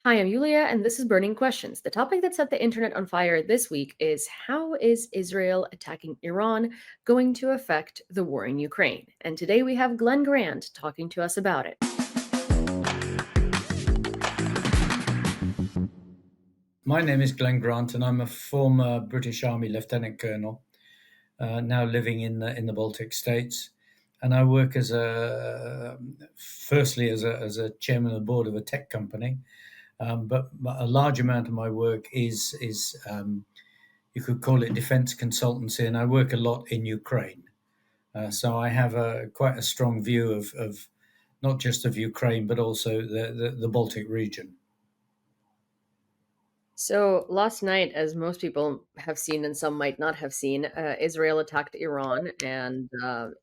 Hi, I'm Yulia, and this is Burning Questions. The topic that set the internet on fire this week is how is Israel attacking Iran going to affect the war in Ukraine? And today we have Glen Grant talking to us about it. My name is Glen Grant, and I'm a former British Army Lieutenant Colonel, now living in the Baltic states. And I work firstly as a chairman of the board of a tech company, but a large amount of my work is you could call it defense consultancy, and I work a lot in Ukraine. So I have quite a strong view of not just of Ukraine, but also the Baltic region. So, last night, as most people have seen and some might not have seen, Israel attacked Iran. The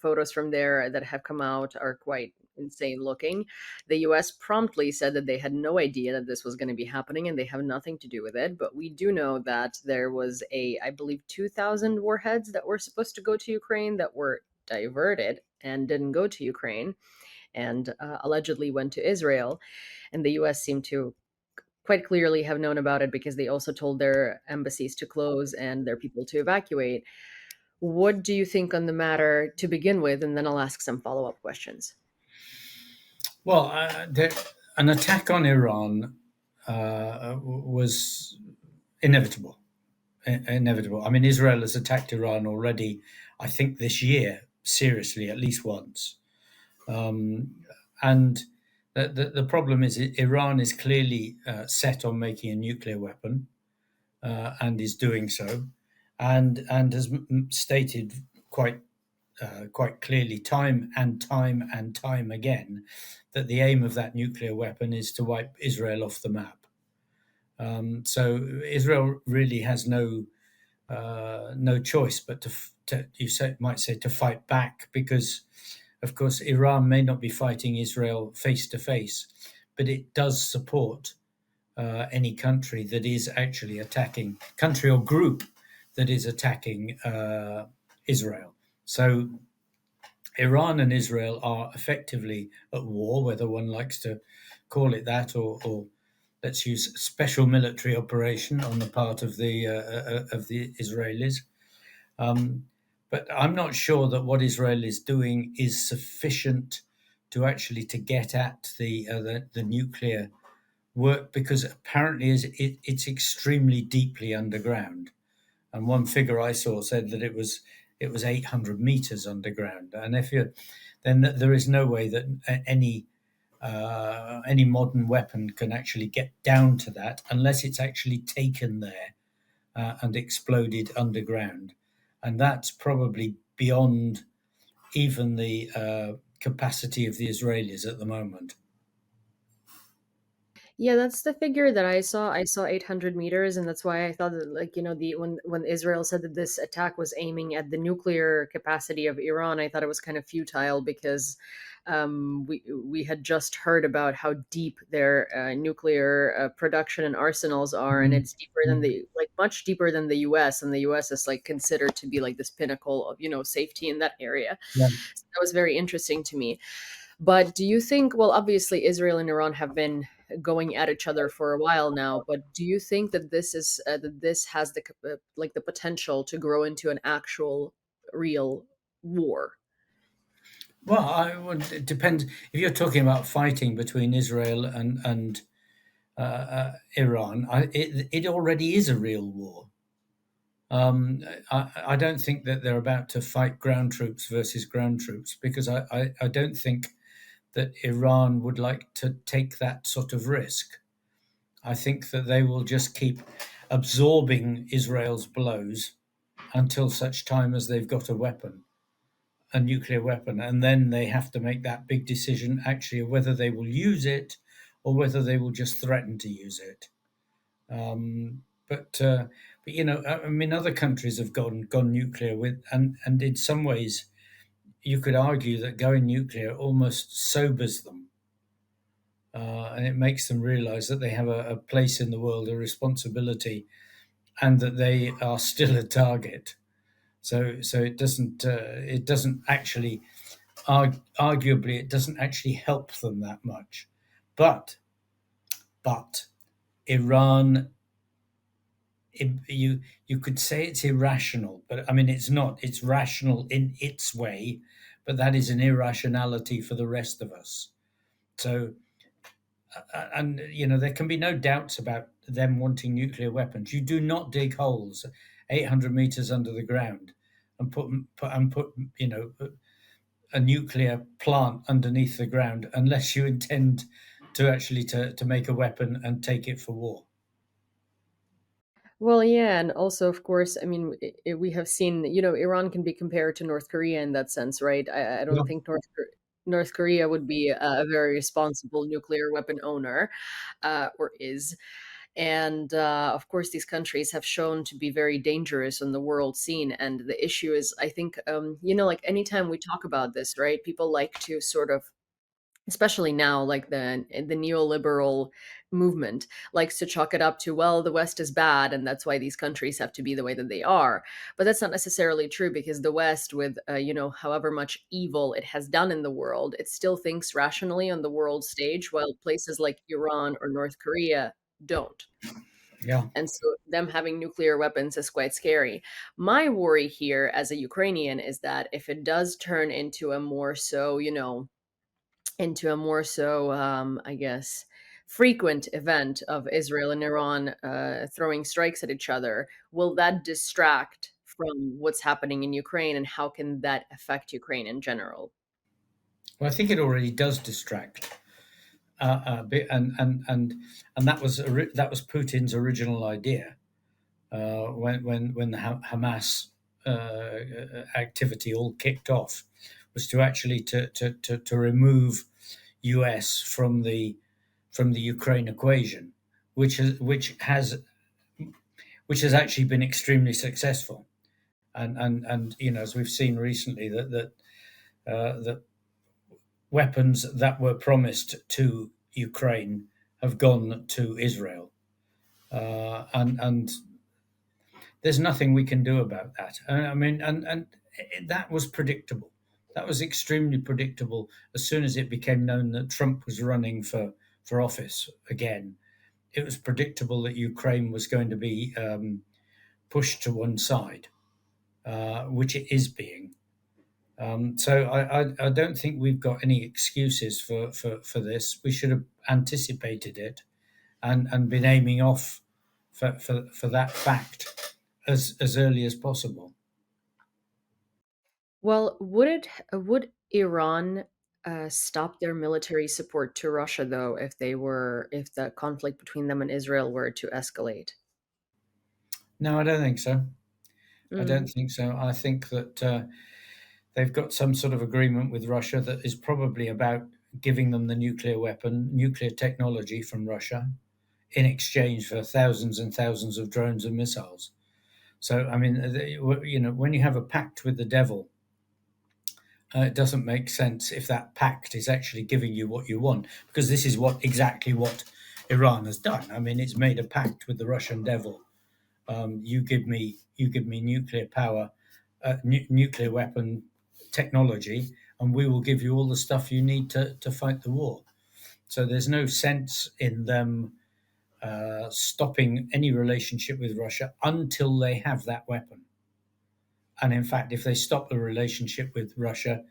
photos from there that have come out are quite insane looking. The US promptly said that they had no idea that this was going to be happening and they have nothing to do with it. But we do know that there was I believe, 2,000 warheads that were supposed to go to Ukraine that were diverted and didn't go to Ukraine and allegedly went to Israel. And the US seemed to quite clearly have known about it because they also told their embassies to close and their people to evacuate. What do you think on the matter to begin with? And then I'll ask some follow up questions. Well, an attack on Iran was inevitable. Inevitable. I mean, Israel has attacked Iran already, I think, this year, seriously, at least once. And the problem is Iran is clearly set on making a nuclear weapon and is doing so, and has stated quite clearly, time and time and time again, that the aim of that nuclear weapon is to wipe Israel off the map. So Israel really has no choice but might say to fight back, because, of course, Iran may not be fighting Israel face to face, but it does support any country that is actually attacking, country or group that is attacking Israel. So Iran and Israel are effectively at war, whether one likes to call it that, or let's use special military operation on the part of the Israelis. Um, but I'm not sure that what Israel is doing is sufficient to actually to get at the nuclear work, because apparently it's extremely deeply underground. And one figure I saw said that it was 800 meters underground. And if you then there is no way that any modern weapon can actually get down to that unless it's actually taken there and exploded underground. And that's probably beyond even the capacity of the Israelis at the moment. Yeah, that's the figure that I saw. I saw 800 meters, and that's why I thought that, like, the when Israel said that this attack was aiming at the nuclear capacity of Iran, I thought it was kind of futile because we had just heard about how deep their nuclear production and arsenals are, and Mhm. it's deeper than the like much deeper than the U.S. And the U.S. is like considered to be like this pinnacle of safety in that area. Yeah. So that was very interesting to me. But do you think, well, obviously Israel and Iran have been going at each other for a while now, but do you think that this has the potential to grow into an actual real war? Well, it depends. If you're talking about fighting between Israel and Iran, it already is a real war. I don't think that they're about to fight ground troops versus ground troops, because I don't think that Iran would like to take that sort of risk. I think that they will just keep absorbing Israel's blows until such time as they've got a nuclear weapon, and then they have to make that big decision actually of whether they will use it or whether they will just threaten to use it. But I mean, other countries have gone nuclear with, and in some ways, you could argue that going nuclear almost sobers them, and it makes them realise that they have a place in the world, a responsibility, and that they are still a target. So it doesn't actually, arguably, it doesn't actually help them that much. But but Iran, you could say it's irrational, but I mean it's not. It's rational in its way, but that is an irrationality for the rest of us. So, and there can be no doubts about them wanting nuclear weapons. You do not dig holes 800 meters under the ground and put a nuclear plant underneath the ground unless you intend to actually to make a weapon and take it for war. Well, yeah, and also, of course, I mean, we have seen, Iran can be compared to North Korea in that sense, right? I Yeah. don't think North Korea would be a very responsible nuclear weapon owner, or is. And of course, these countries have shown to be very dangerous on the world scene. And the issue is, I think, like anytime we talk about this, right, people like to sort of, especially now, like the neoliberal movement likes to chalk it up to, well, the West is bad and that's why these countries have to be the way that they are. But that's not necessarily true, because the West, with however much evil it has done in the world, it still thinks rationally on the world stage, while places like Iran or North Korea don't. Yeah. And so them having nuclear weapons is quite scary. My worry here as a Ukrainian is that if it does turn into a more so, I guess, frequent event of Israel and Iran throwing strikes at each other, will that distract from what's happening in Ukraine, and how can that affect Ukraine in general? Well, I think it already does distract a bit, and that was Putin's original idea when the Hamas activity all kicked off, was to actually to remove US from the Ukraine equation, which has actually been extremely successful. And as we've seen recently, that weapons that were promised to Ukraine have gone to Israel, and there's nothing we can do about that. I mean, and that was predictable. That was extremely predictable as soon as it became known that Trump was running for office again. It was predictable that Ukraine was going to be pushed to one side, which it is being. So I don't think we've got any excuses for this. We should have anticipated it and been aiming off for that fact as early as possible. Well, would Iran stop their military support to Russia, though, if the conflict between them and Israel were to escalate? No, I don't think so. I don't Mm. think so. I think that they've got some sort of agreement with Russia that is probably about giving them the nuclear technology from Russia in exchange for thousands and thousands of drones and missiles. So, I mean, when you have a pact with the devil, it doesn't make sense if that pact is actually giving you what you want, because this is exactly what Iran has done. I mean, it's made a pact with the Russian devil. You give me nuclear power, nuclear weapon technology, and we will give you all the stuff you need to fight the war. So there's no sense in them stopping any relationship with Russia until they have that weapon. And in fact, if they stop the relationship with Russia,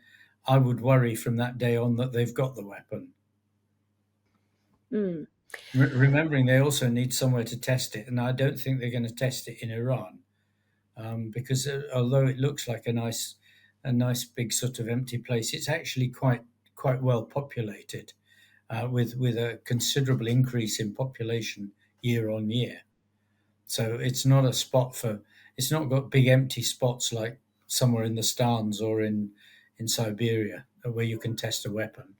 I would worry from that day on that they've got the weapon. Mm. Remembering they also need somewhere to test it, and I don't think they're going to test it in Iran, because although it looks like a nice big sort of empty place, it's actually quite well populated, with a considerable increase in population year on year. So it's not a spot for. It's not got big empty spots like somewhere in the Stans or in Siberia where you can test a weapon.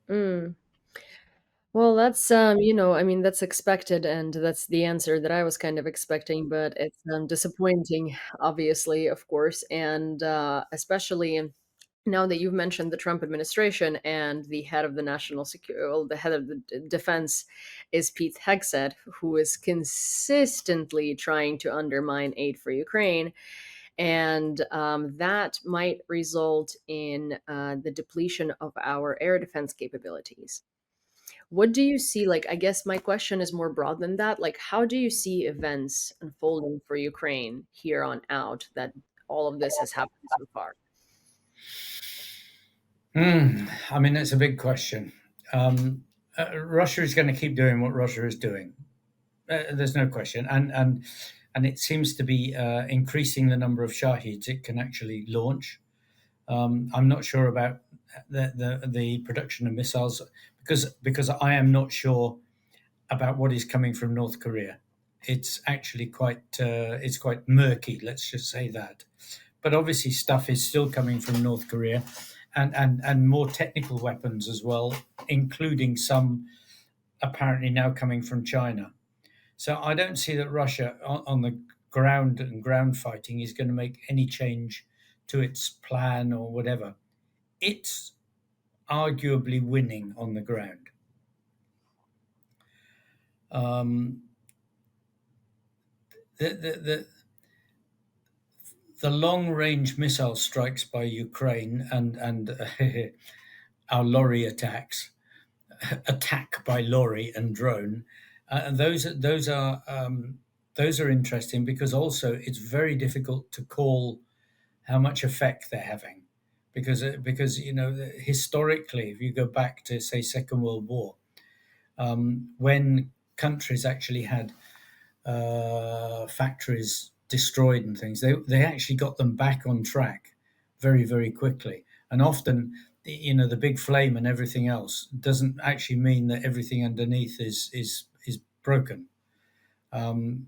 Mm. Well, that's I mean, that's expected, and that's the answer that I was kind of expecting, but it's disappointing, obviously, of course, and especially now that you've mentioned the Trump administration, and the head of the national security, well, the head of the defense is Pete Hegseth, who is consistently trying to undermine aid for Ukraine, and that might result in the depletion of our air defense capabilities. What do you see? Like, I guess my question is more broad than that. Like, how do you see events unfolding for Ukraine here on out that all of this has happened so far? I mean, that's a big question. Russia is going to keep doing what Russia is doing. There's no question, and it seems to be increasing the number of shahids it can actually launch. I'm not sure about the production of missiles because I am not sure about what is coming from North Korea. It's actually quite murky. Let's just say that. But obviously, stuff is still coming from North Korea, and more technical weapons as well, including some apparently now coming from China. So I don't see that Russia on the ground and ground fighting is going to make any change to its plan or whatever. It's arguably winning on the ground. Um, the the long range missile strikes by Ukraine and our lorry attacks, attack by lorry and drone, and those are interesting because also it's very difficult to call how much effect they're having because historically, if you go back to say Second World War, when countries actually had factories destroyed and things, they actually got them back on track very, very quickly. And often, the big flame and everything else doesn't actually mean that everything underneath is broken.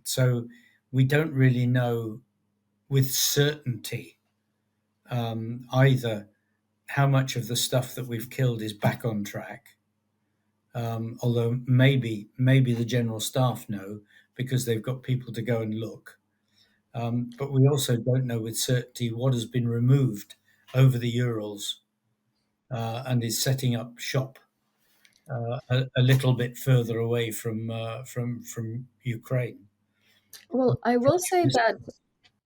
So we don't really know with certainty either how much of the stuff that we've killed is back on track. Although maybe the general staff know because they've got people to go and look. But we also don't know with certainty what has been removed over the Urals and is setting up shop a little bit further away from Ukraine. Well, I will say that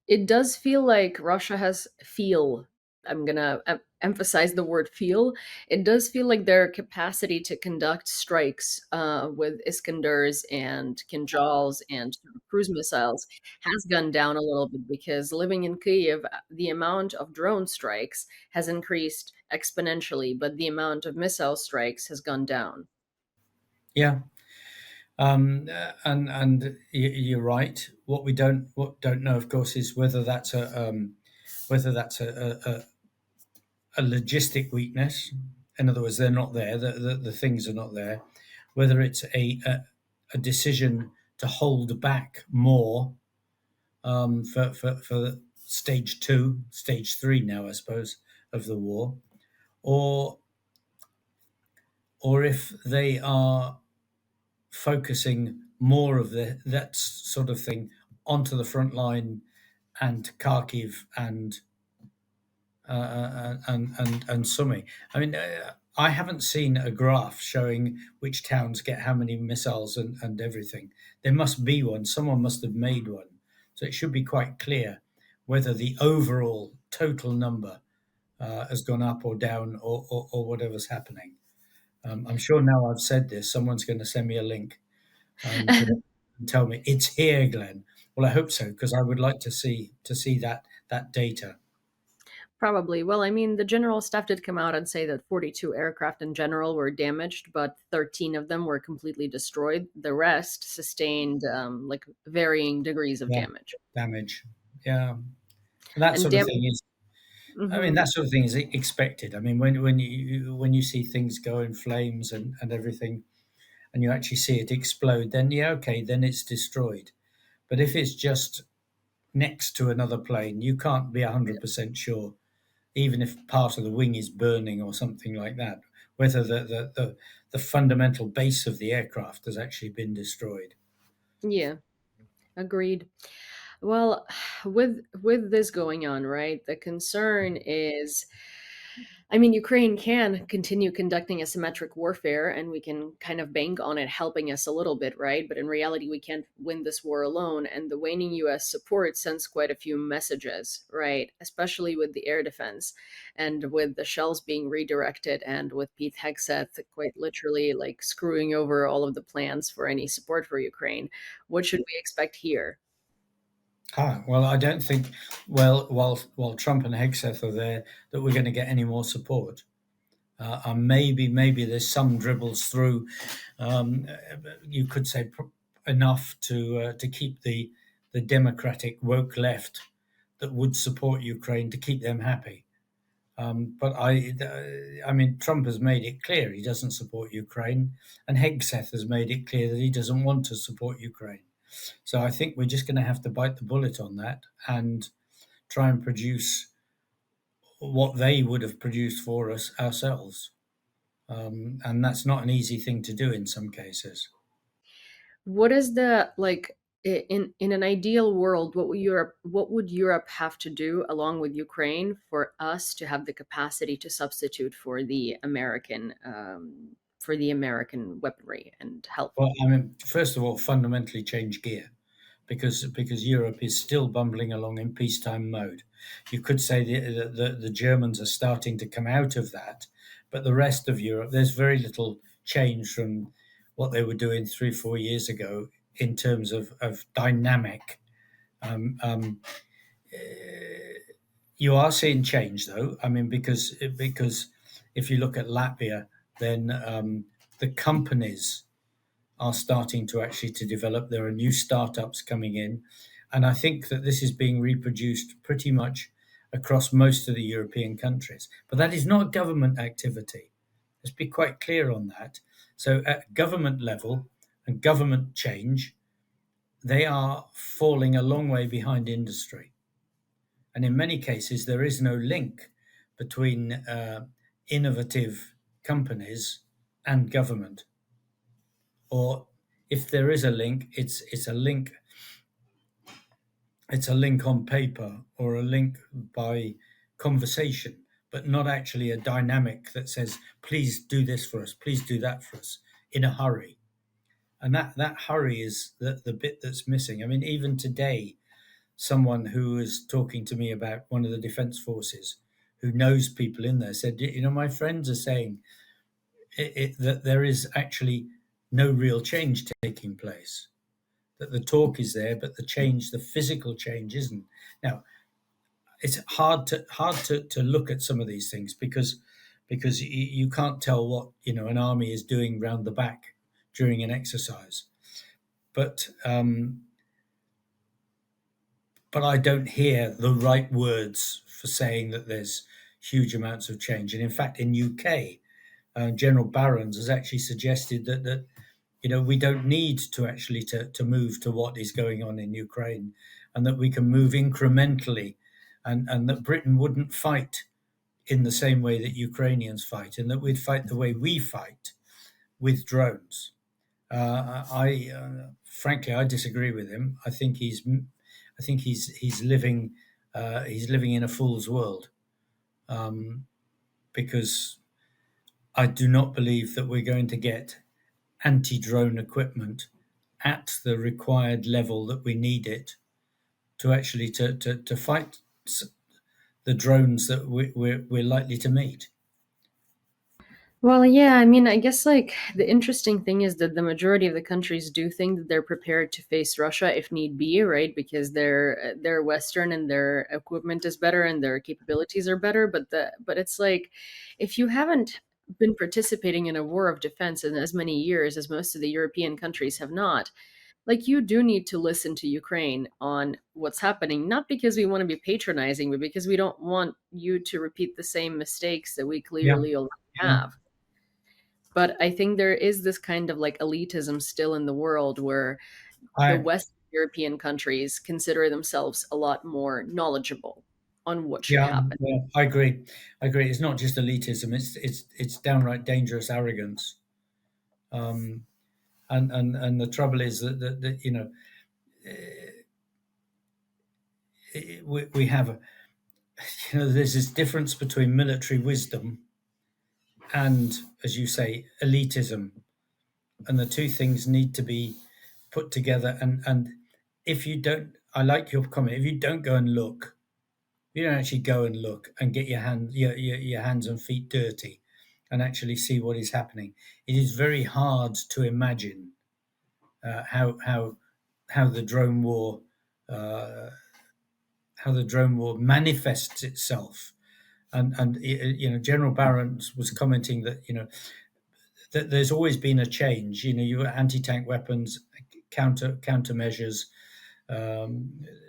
it does feel like Russia has feel. I'm gonna emphasize the word feel. It does feel like their capacity to conduct strikes with Iskanders and Kinjals and sort of cruise missiles has gone down a little bit because living in Kyiv, the amount of drone strikes has increased exponentially, but the amount of missile strikes has gone down. Yeah, and you're right. What don't know, of course, is whether that's a logistic weakness. In other words, they're not there. The things are not there. Whether it's a decision to hold back more for stage two, stage three now, I suppose, of the war, or or if they are focusing more of that sort of thing onto the front line and Kharkiv and Sumy. I mean, I haven't seen a graph showing which towns get how many missiles and everything. There must be one. Someone must have made one. So it should be quite clear whether the overall total number has gone up or down or whatever's happening. I'm sure now I've said this, someone's going to send me a link and tell me it's here, Glenn. Well, I hope so because I would like to see that data. Probably. Well, I mean, the general staff did come out and say that 42 aircraft in general were damaged, but 13 of them were completely destroyed. The rest sustained like varying degrees of Yeah, damage. damage. Yeah, that And sort of damage. thing is. I mean, Hmm. that sort of thing is expected. I mean, when you see things go in flames and everything, and you actually see it explode, then yeah, okay, then it's destroyed. But if it's just next to another plane, you can't be 100% sure, even if part of the wing is burning or something like that, whether the fundamental base of the aircraft has actually been destroyed. Yeah, agreed. Well, with this going on, right? The concern is I mean, Ukraine can continue conducting asymmetric warfare and we can kind of bank on it helping us a little bit, right? But in reality, we can't win this war alone. And the waning US support sends quite a few messages, right? Especially with the air defense and with the shells being redirected and with Pete Hegseth quite literally like screwing over all of the plans for any support for Ukraine. What should we expect here? Well, I don't think, well, while Trump and Hegseth are there, that we're going to get any more support. And maybe there's some dribbles through. You could say enough to keep the democratic woke left that would support Ukraine to keep them happy. But I mean, Trump has made it clear he doesn't support Ukraine, and Hegseth has made it clear that he doesn't want to support Ukraine. So I think we're just going to have to bite the bullet on that and try and produce what they would have produced for us ourselves. And that's not an easy thing to do in some cases. What is the like in an ideal world, what would Europe have to do along with Ukraine for us to have the capacity to substitute for the American weaponry and help? Well, I mean, first of all, fundamentally change gear because Europe is still bumbling along in peacetime mode. You could say the Germans are starting to come out of that, but the rest of Europe, there's very little change from what they were doing 3 4 years ago in terms of dynamic. Um, um, you are seeing change though. I mean, because if you look at Latvia, then the companies are starting to actually to develop. There are new startups coming in, and I think that this is being reproduced pretty much across most of the European countries. But that is not government activity. Let's be quite clear on that. So at government level and government change, they are falling a long way behind industry. And in many cases, there is no link between innovative companies and government. Or if there is a link, it's a link on paper or a link by conversation, but not actually a dynamic that says, "Please do this for us, please do that for us," in a hurry. And that hurry is the bit that's missing. I mean, even today, someone who was talking to me about one of the defense forces who knows people in there said, my friends are saying that there is actually no real change taking place, that the talk is there, but the change, the physical change isn't. Now, it's hard to look at some of these things because you can't tell what an army is doing round the back during an exercise. But I don't hear the right words for saying that there's huge amounts of change. And in fact, in UK, General Barons has actually suggested that we don't need to actually to move to what is going on in Ukraine, and that we can move incrementally, and that Britain wouldn't fight in the same way that Ukrainians fight, and that we'd fight the way we fight with drones. I frankly I disagree with him. I think he's living in a fool's world, because I do not believe that we're going to get anti-drone equipment at the required level that we need it to actually to fight the drones that we're likely to meet. Well, yeah, I mean, I guess like the interesting thing is that the majority of the countries do think that they're prepared to face Russia if need be, right? Because they're Western and their equipment is better and their capabilities are better. But it's like if you haven't been participating in a war of defense in as many years as most of the European countries have not, like you do need to listen to Ukraine on what's happening, not because we want to be patronizing, but because we don't want you to repeat the same mistakes that we Yeah, clearly already yeah. have. But I think there is this kind of like elitism still in the world where the I West European countries consider themselves a lot more knowledgeable on what should Yeah, happen. yeah, I agree. I agree. It's not just elitism; it's downright dangerous arrogance. Um, and the trouble is that we have there's this difference between military wisdom and, as you say, elitism, and the two things need to be put together. And if you don't, I like your comment. If you don't go and look, if you don't actually go and look and get your hands and feet dirty, and actually see what is happening, it is very hard to imagine how the drone war uh, how the drone war manifests itself. And General Barron's was commenting that that there's always been a change. You got anti-tank weapons, countermeasures,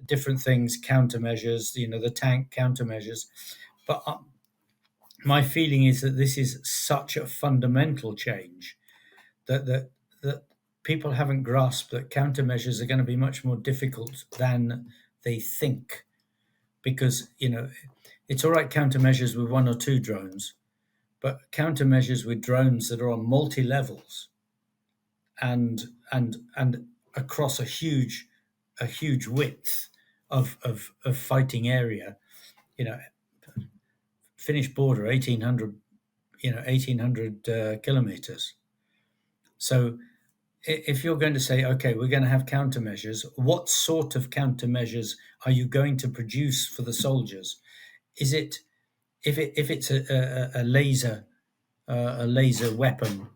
different things, countermeasures. The tank countermeasures, but my feeling is that this is such a fundamental change that people haven't grasped that countermeasures are going to be much more difficult than they think, because it's all right countermeasures with one or two drones, but countermeasures with drones that are on multi levels and across a huge width of fighting area. You know, Finnish border 1800 kilometers. So if you're going to say, okay, we're going to have countermeasures, what sort of countermeasures are you going to produce for the soldiers? Is it if it's a laser weapon,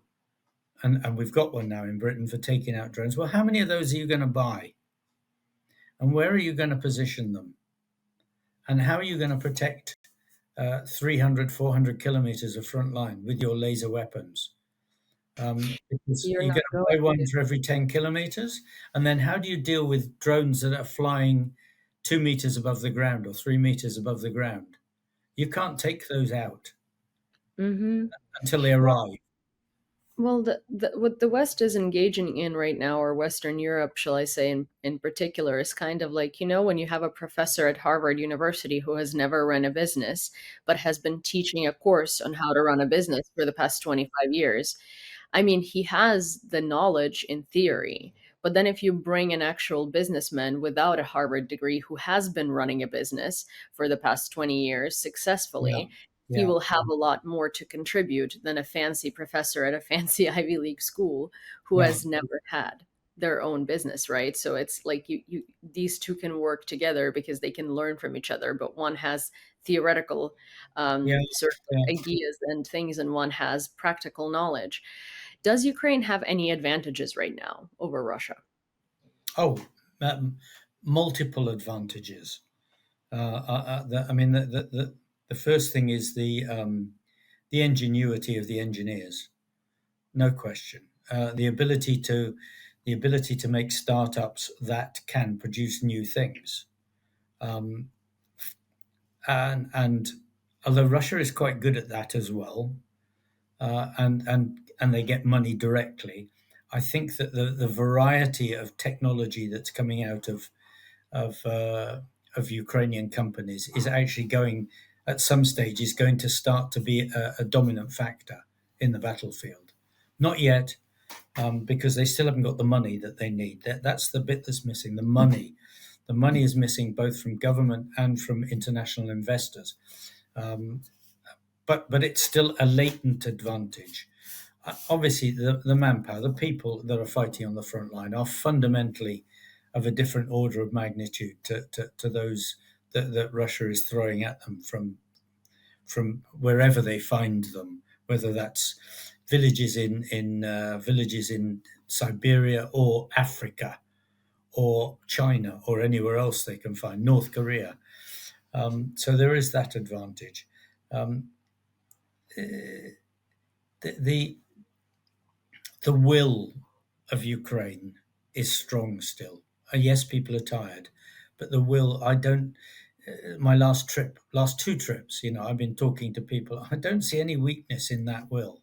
and we've got one now in Britain for taking out drones. Well, how many of those are you going to buy? And where are you going to position them? And how are you going to protect 300, 400 kilometers of front line with your laser weapons? Because You're you're not going to going buy one to. for every 10 kilometers. And then how do you deal with drones that are flying 2 meters above the ground or 3 meters above the ground? You can't take those out Hmm. until they arrive. Well, what the West is engaging in right now, or Western Europe, shall I say, in particular, is kind of like, when you have a professor at Harvard University who has never run a business, but has been teaching a course on how to run a business for the past 25 years. I mean, he has the knowledge in theory, but then if you bring an actual businessman without a Harvard degree who has been running a business for the past 20 years Yeah. successfully, he Yeah. will have a lot more to contribute than a fancy professor at a fancy Ivy League school who Yeah. has never had their own business, right? So it's like these two can work together because they can learn from each other, but one has theoretical Yeah. sort of Yeah. like ideas and things, and one has practical knowledge. Does Ukraine have any advantages right now over Russia? Oh, um, multiple advantages. I mean, the first thing is the ingenuity of the engineers, no question. The ability to make startups that can produce new things, um, and although Russia is quite good at that as well, and they get money directly. I think that the variety of technology that's coming out of uh, of Ukrainian companies is actually going, at some stage, is going to start to be a dominant factor in the battlefield. Not yet, because they still haven't got the money that they need. That's the bit that's missing. The money, is missing both from government and from international investors. Um, but it's still a latent advantage. Obviously, the manpower, the people that are fighting on the front line are fundamentally of a different order of magnitude to those that Russia is throwing at them from wherever they find them, whether that's villages in Siberia or Africa or China or anywhere else they can find, North Korea. So there is that advantage. Um, the the will of Ukraine is strong still. Yes, people are tired, but the will. I don't. My last two trips, I've been talking to people. I don't see any weakness in that will.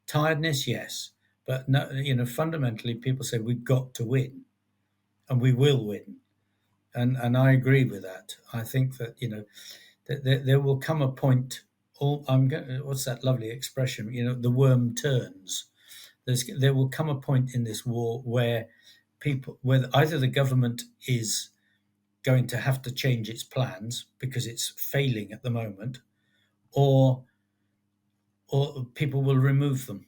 Tiredness, yes, but no, fundamentally, people say we've got to win, and we will win, and I agree with that. I think that that there will come a point. What's that lovely expression? The worm turns. There will come a point in this war where either the government is going to have to change its plans because it's failing at the moment, or people will remove them,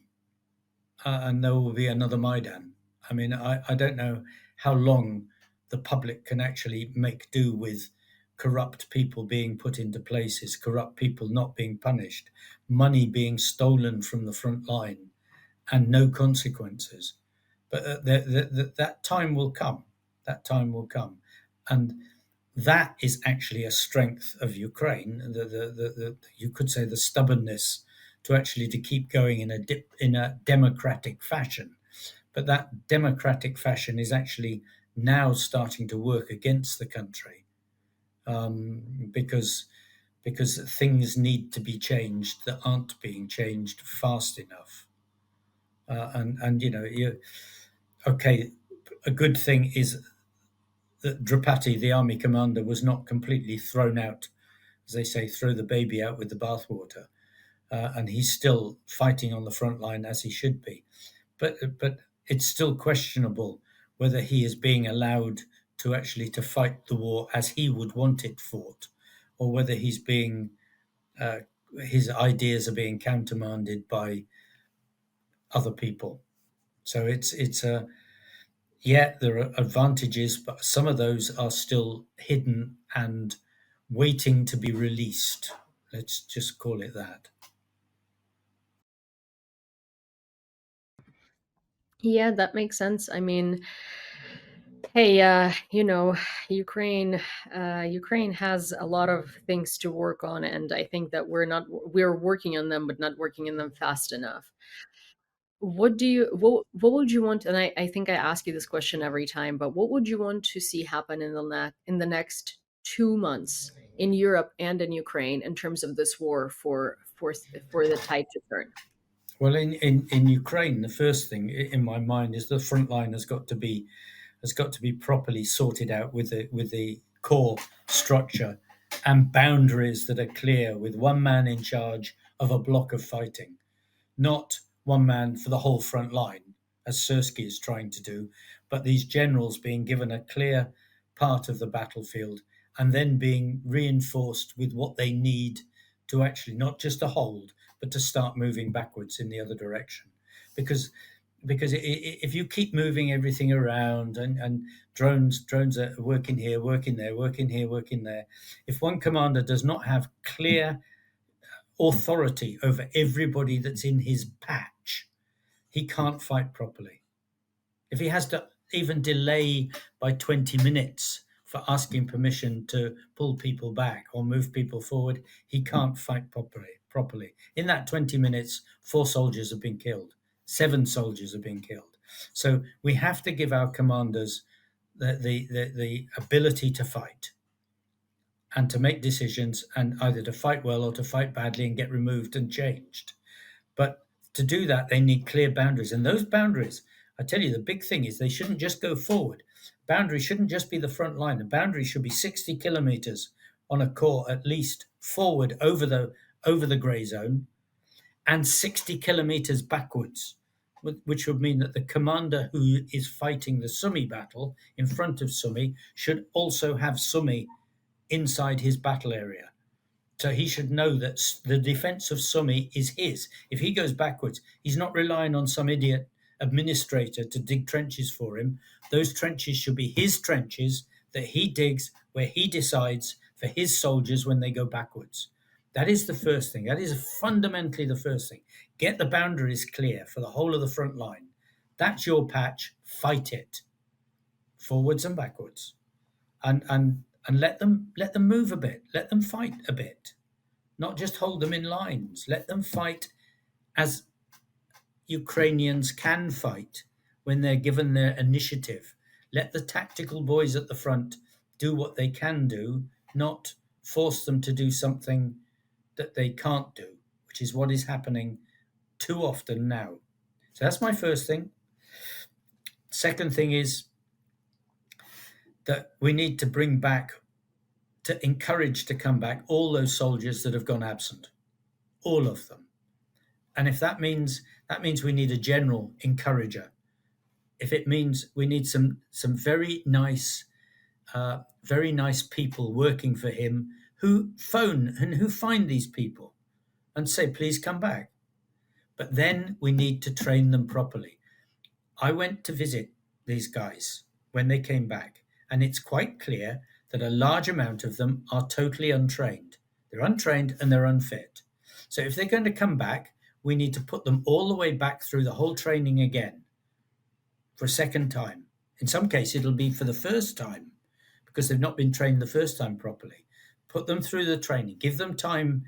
and there will be another Maidan. I mean, I don't know how long the public can actually make do with corrupt people being put into places, corrupt people not being punished, money being stolen from the front line, and no consequences. But that time will come. That time will come. And that is actually a strength of Ukraine. You could say the stubbornness to actually to keep going in a democratic fashion. But that democratic fashion is actually now starting to work against the country, because things need to be changed that aren't being changed fast enough. And okay, a good thing is that Drupati, the army commander, was not completely thrown out, as they say, throw the baby out with the bathwater, and he's still fighting on the front line as he should be. But it's still questionable whether he is being allowed to actually to fight the war as he would want it fought, or whether he's being uh, his ideas are being countermanded by other people. So it's a yeah, there are advantages, but some of those are still hidden and waiting to be released. Let's just call it that. Yeah, that makes sense. I mean, hey, Ukraine, Ukraine has a lot of things to work on, and I think that we're working on them, but not working on them fast enough. What would you want? And I think I ask you this question every time, but what would you want to see happen in the next 2 months in Europe and in Ukraine in terms of this war for the tide to turn? Well, in Ukraine, the first thing in my mind is the front line has got to be properly sorted out with the core structure and boundaries that are clear, with one man in charge of a block of fighting, not one man for the whole front line, as Sersky is trying to do, but these generals being given a clear part of the battlefield and then being reinforced with what they need to actually not just to hold, but to start moving backwards in the other direction. Because if you keep moving everything around, and drones are working here, working there, working here, working there, if one commander does not have clear authority over everybody that's in his patch, he can't fight properly. If he has to even delay by 20 minutes for asking permission to pull people back or move people forward, he can't fight properly. In that 20 minutes, 4 soldiers have been killed, 7 soldiers have been killed. So we have to give our commanders the ability to fight and to make decisions, and either to fight well or to fight badly and get removed and changed. But to do that, they need clear boundaries. And those boundaries, I tell you, the big thing is they shouldn't just go forward. Boundary shouldn't just be the front line. The boundary should be 60 kilometers on a core at least forward over the grey zone, and 60 kilometers backwards, which would mean that the commander who is fighting the Sumy battle in front of Sumy should also have Sumy inside his battle area. So he should know that the defense of Sumy is his. If he goes backwards, he's not relying on some idiot administrator to dig trenches for him. Those trenches should be his trenches that he digs, where he decides for his soldiers when they go backwards. That is the first thing. That is fundamentally the first thing. Get the boundaries clear for the whole of the front line. That's your patch. Fight it forwards and backwards, and let them move a bit. Let them fight a bit, not just hold them in lines. Let them fight as Ukrainians can fight when they're given their initiative. Let the tactical boys at the front do what they can do, not force them to do something that they can't do, which is what is happening too often now. So that's my first thing. Second thing is that we need to bring back, to encourage to come back, all those soldiers that have gone absent, all of them. And if that means we need a general encourager. If it means we need some very nice very nice people working for him who phone and who find these people and say, please come back. But then we need to train them properly. I went to visit these guys when they came back, and it's quite clear that a large amount of them are totally untrained. They're untrained and they're unfit. So if they're going to come back, we need to put them all the way back through the whole training again for a second time. In some cases, it'll be for the first time because they've not been trained the first time properly. Put them through the training, give them time,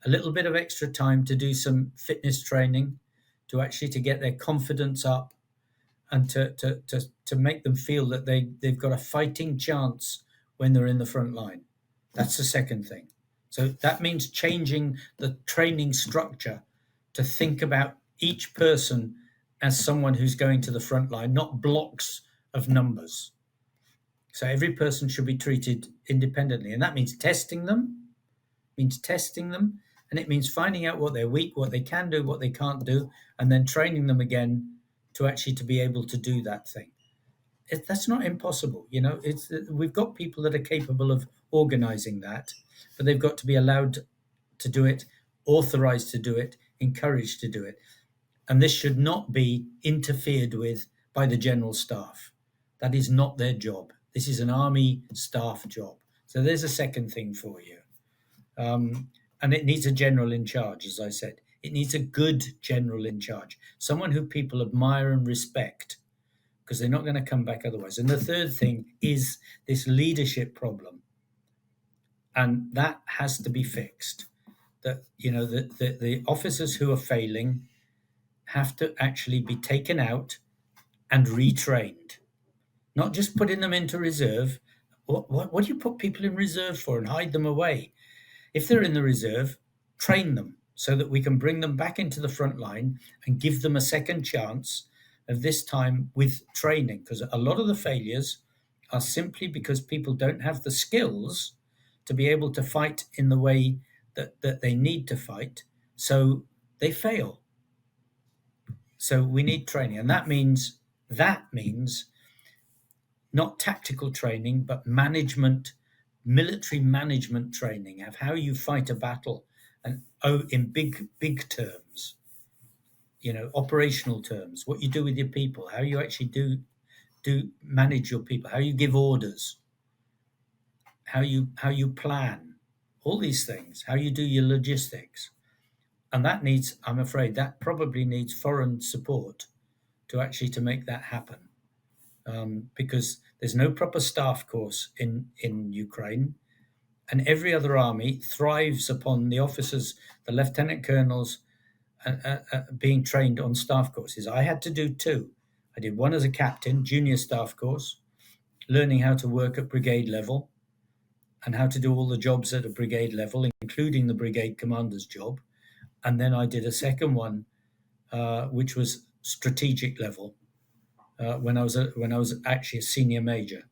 a little bit of extra time to do some fitness training, to get their confidence up, and to make them feel that they've got a fighting chance when they're in the front line. That's the second thing. So that means changing the training structure to think about each person as someone who's going to the front line, not blocks of numbers. So every person should be treated independently. And that means testing them, and it means finding out what they're weak, what they can do, what they can't do, and then training them again to be able to do that thing. That's not impossible. We've got people that are capable of organizing that, but they've got to be allowed to do it, authorized to do it, encouraged to do it. And this should not be interfered with by the general staff. That is not their job. This is an army staff job. So there's a second thing for you. And it needs a general in charge, as I said. It needs a good general in charge, someone who people admire and respect, because they're not going to come back otherwise. And the third thing is this leadership problem, and that has to be fixed. That the officers who are failing have to actually be taken out and retrained, not just putting them into reserve. What do you put people in reserve for and hide them away? If they're in the reserve, train them so that we can bring them back into the front line and give them a second chance of this time with training. Because a lot of the failures are simply because people don't have the skills to be able to fight in the way that they need to fight. So they fail. So we need training. And that means not tactical training, but military management training of how you fight a battle, and in big terms, operational terms, what you do with your people, how you actually do manage your people, how you give orders, how you plan, all these things, how you do your logistics. And I'm afraid that probably needs foreign support to make that happen, because there's no proper staff course in Ukraine, and every other army thrives upon the officers, the lieutenant colonels, being trained on staff courses. I had to do two. I did one as a captain, junior staff course, learning how to work at brigade level and how to do all the jobs at a brigade level, including the brigade commander's job. And then I did a second one, which was strategic level, when I was actually a senior major,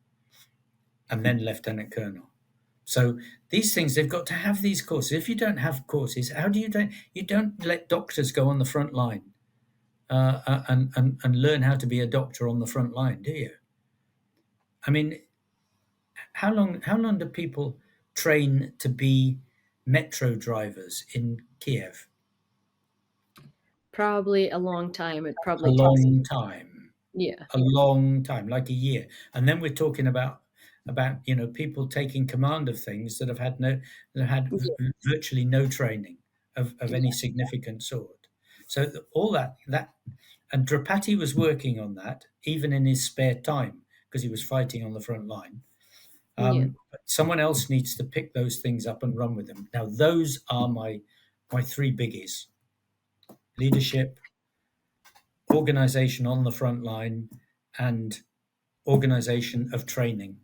and then lieutenant colonel. So these things, they've got to have these courses. If you don't have courses, how do you don't let doctors go on the front line, and learn how to be a doctor on the front line, do you? I mean, how long do people train to be metro drivers in Kiev? Probably a long time. It A probably takes, long time. yeah, A long time, like a year. And then we're talking about people taking command of things that have had yeah, virtually no training of any yeah, significant sort. So all that and Drapati was working on that even in his spare time because he was fighting on the front line. yeah. But someone else needs to pick those things up and run with them. Now those are my three biggies: leadership, organization on the front line, and organization of training.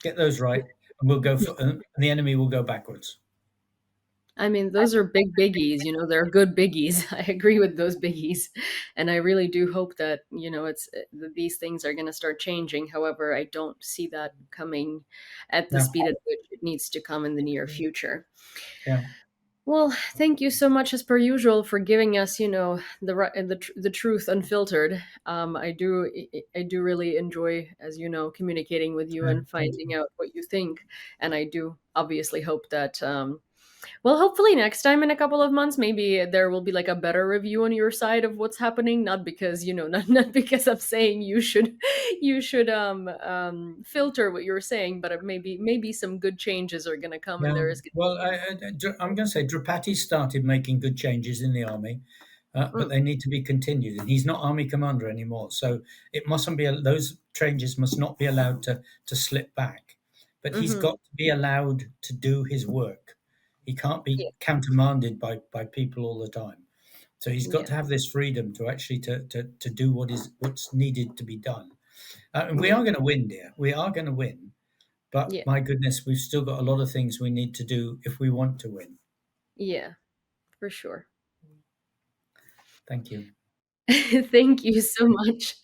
Get those right, and and the enemy will go backwards. I mean, those are big biggies, they're good biggies. I agree with those biggies. And I really do hope that, that these things are going to start changing. However, I don't see that coming at the Yeah, speed at which it needs to come in the near future. yeah. Well, thank you so much, as per usual, for giving us, the truth unfiltered. I do really enjoy, as you know, communicating with you and Thank finding you. out what you think. And I do obviously hope that, well, hopefully next time in a couple of months, maybe there will be like a better review on your side of what's happening. Not because, not because I'm saying you should filter what you're saying, but maybe some good changes are gonna come, and Yeah. there is gonna Well, be. I'm going to say Drupati started making good changes in the army, but Mm, they need to be continued. And he's not army commander anymore, so it mustn't be those changes must not be allowed to slip back. But he's mhm. got to be allowed to do his work. He can't be Yeah, countermanded by people all the time. So he's got yeah, to have this freedom to actually to do what's needed to be done. And we yeah, are going to win, dear. We are going to win. But yeah, my goodness, we've still got a lot of things we need to do if we want to win. yeah, for sure. Thank you. Thank you so much.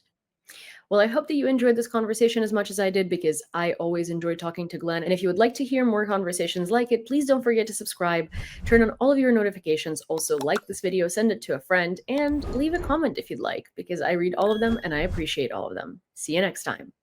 Well, I hope that you enjoyed this conversation as much as I did, because I always enjoy talking to Glenn. And if you would like to hear more conversations like it, please don't forget to subscribe, turn on all of your notifications, also like this video, send it to a friend, and leave a comment if you'd like, because I read all of them and I appreciate all of them. See you next time.